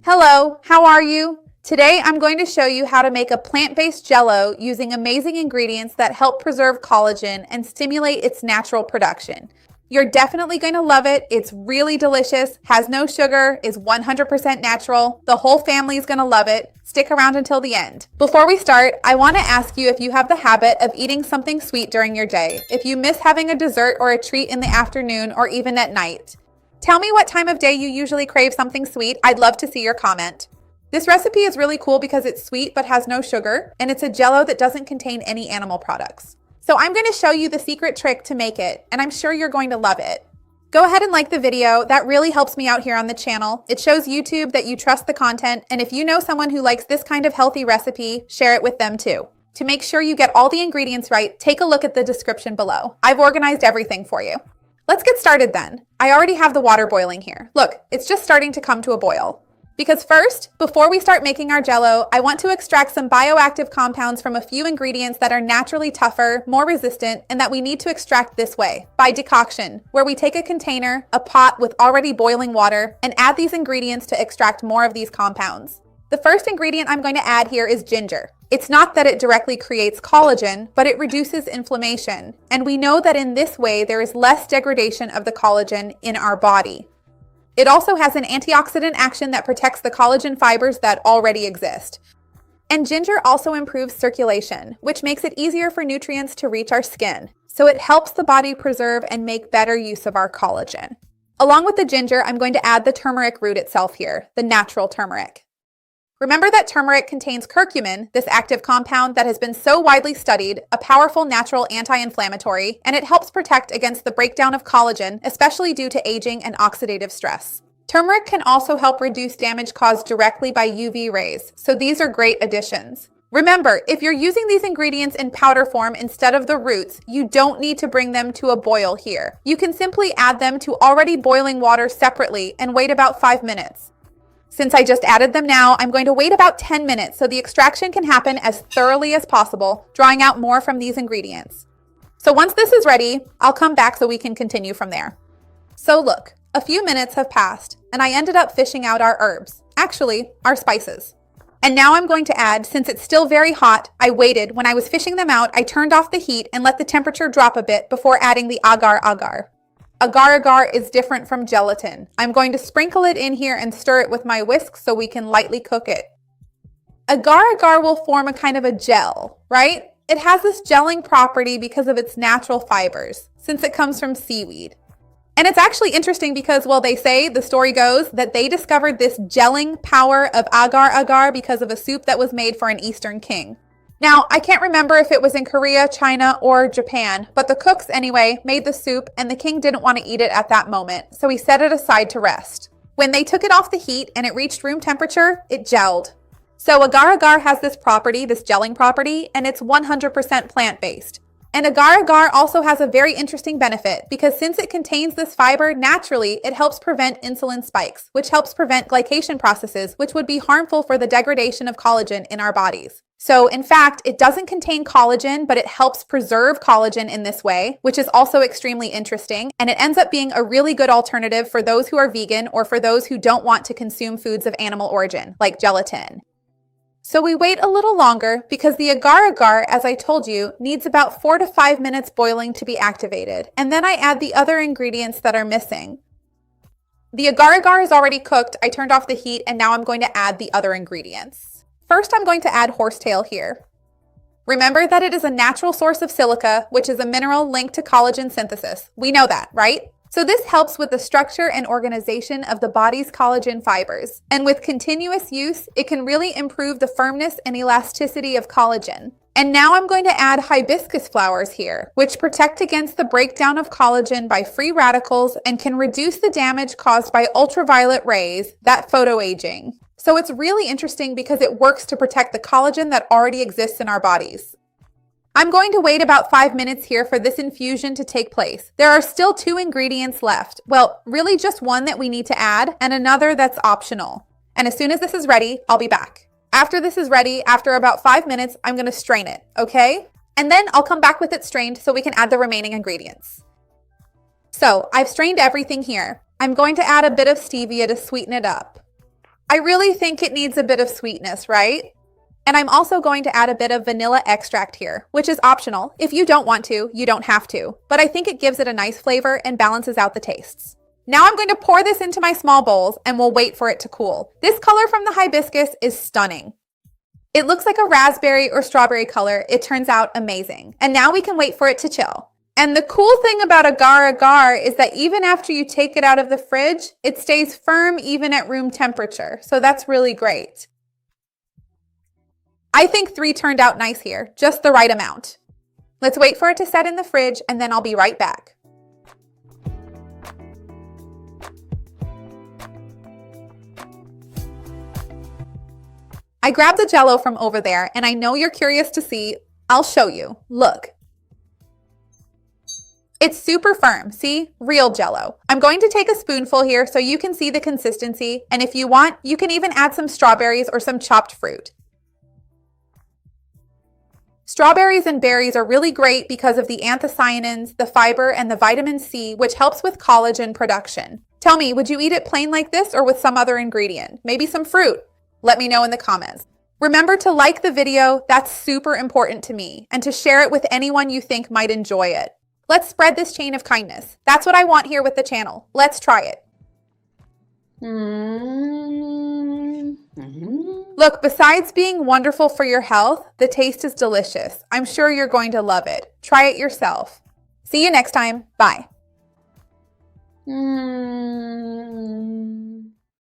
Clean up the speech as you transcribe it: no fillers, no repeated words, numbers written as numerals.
Hello, how are you? Today I'm going to show you how to make a plant-based jello using amazing ingredients that help preserve collagen and stimulate its natural production. You're definitely going to love it. It's really delicious, has no sugar, is 100% natural. The whole family is going to love it. Stick around until the end. Before we start, I want to ask you if you have the habit of eating something sweet during your day, if you miss having a dessert or a treat in the afternoon or even at night. Tell me what time of day you usually crave something sweet. I'd love to see your comment. This recipe is really cool because it's sweet but has no sugar, and it's a jello that doesn't contain any animal products. So I'm going to show you the secret trick to make it, and I'm sure you're going to love it. Go ahead and like the video. That really helps me out here on the channel. It shows YouTube that you trust the content, and if you know someone who likes this kind of healthy recipe, share it with them too. To make sure you get all the ingredients right, take a look at the description below. I've organized everything for you. Let's get started then. I already have the water boiling here. Look, it's just starting to come to a boil. Because first, before we start making our jello, I want to extract some bioactive compounds from a few ingredients that are naturally tougher, more resistant, and that we need to extract this way, by decoction, where we take a container, a pot with already boiling water, and add these ingredients to extract more of these compounds. The first ingredient I'm going to add here is ginger. It's not that it directly creates collagen, but it reduces inflammation. And we know that in this way, there is less degradation of the collagen in our body. It also has an antioxidant action that protects the collagen fibers that already exist. And ginger also improves circulation, which makes it easier for nutrients to reach our skin. So it helps the body preserve and make better use of our collagen. Along with the ginger, I'm going to add the turmeric root itself here, the natural turmeric. Remember that turmeric contains curcumin, this active compound that has been so widely studied, a powerful natural anti-inflammatory, and it helps protect against the breakdown of collagen, especially due to aging and oxidative stress. Turmeric can also help reduce damage caused directly by UV rays, so these are great additions. Remember, if you're using these ingredients in powder form instead of the roots, you don't need to bring them to a boil here. You can simply add them to already boiling water separately and wait about 5 minutes. Since I just added them now, I'm going to wait about 10 minutes so the extraction can happen as thoroughly as possible, drawing out more from these ingredients. So once this is ready, I'll come back so we can continue from there. So look, a few minutes have passed, and I ended up fishing out our herbs. Actually, our spices. And now I'm going to add, since it's still very hot, I waited. When I was fishing them out, I turned off the heat and let the temperature drop a bit before adding the agar-agar. Agar-agar is different from gelatin. I'm going to sprinkle it in here and stir it with my whisk so we can lightly cook it. Agar-agar will form a kind of a gel, right? It has this gelling property because of its natural fibers, since it comes from seaweed. And it's actually interesting because, well, they say, the story goes, that they discovered this gelling power of agar-agar because of a soup that was made for an Eastern king. Now, I can't remember if it was in Korea, China, or Japan, but the cooks, anyway, made the soup and the king didn't want to eat it at that moment, so he set it aside to rest. When they took it off the heat and it reached room temperature, it gelled. So agar-agar has this property, this gelling property, and it's 100% plant-based. And agar-agar also has a very interesting benefit because since it contains this fiber naturally, it helps prevent insulin spikes, which helps prevent glycation processes, which would be harmful for the degradation of collagen in our bodies. So in fact, it doesn't contain collagen, but it helps preserve collagen in this way, which is also extremely interesting. And it ends up being a really good alternative for those who are vegan or for those who don't want to consume foods of animal origin, like gelatin. So we wait a little longer because the agar-agar, as I told you, needs about 4 to 5 minutes boiling to be activated. And then I add the other ingredients that are missing. The agar-agar is already cooked. I turned off the heat and now I'm going to add the other ingredients. First, I'm going to add horsetail here. Remember that it is a natural source of silica, which is a mineral linked to collagen synthesis. We know that, right? So this helps with the structure and organization of the body's collagen fibers. And with continuous use, it can really improve the firmness and elasticity of collagen. And now I'm going to add hibiscus flowers here, which protect against the breakdown of collagen by free radicals and can reduce the damage caused by ultraviolet rays, that photoaging. So it's really interesting because it works to protect the collagen that already exists in our bodies. I'm going to wait about 5 minutes here for this infusion to take place. There are still 2 ingredients left. Well, really just one that we need to add and another that's optional. And as soon as this is ready, I'll be back. After this is ready, after about 5 minutes, I'm going to strain it, okay? And then I'll come back with it strained so we can add the remaining ingredients. So I've strained everything here. I'm going to add a bit of stevia to sweeten it up. I really think it needs a bit of sweetness, right? And I'm also going to add a bit of vanilla extract here, which is optional. If you don't want to, you don't have to. But I think it gives it a nice flavor and balances out the tastes. Now I'm going to pour this into my small bowls and we'll wait for it to cool. This color from the hibiscus is stunning. It looks like a raspberry or strawberry color. It turns out amazing. And now we can wait for it to chill. And the cool thing about agar-agar is that even after you take it out of the fridge, it stays firm even at room temperature. So that's really great. I think 3 turned out nice here, just the right amount. Let's wait for it to set in the fridge and then I'll be right back. I grabbed the JELLO from over there and I know you're curious to see. I'll show you. Look. It's super firm, see? Real JELLO. I'm going to take a spoonful here so you can see the consistency, and if you want, you can even add some strawberries or some chopped fruit. Strawberries and berries are really great because of the anthocyanins, the fiber, and the vitamin C, which helps with collagen production. Tell me, would you eat it plain like this or with some other ingredient? Maybe some fruit? Let me know in the comments. Remember to like the video, that's super important to me, and to share it with anyone you think might enjoy it. Let's spread this chain of kindness. That's what I want here with the channel. Let's try it. Look, besides being wonderful for your health, the taste is delicious. I'm sure you're going to love it. Try it yourself. See you next time. Bye.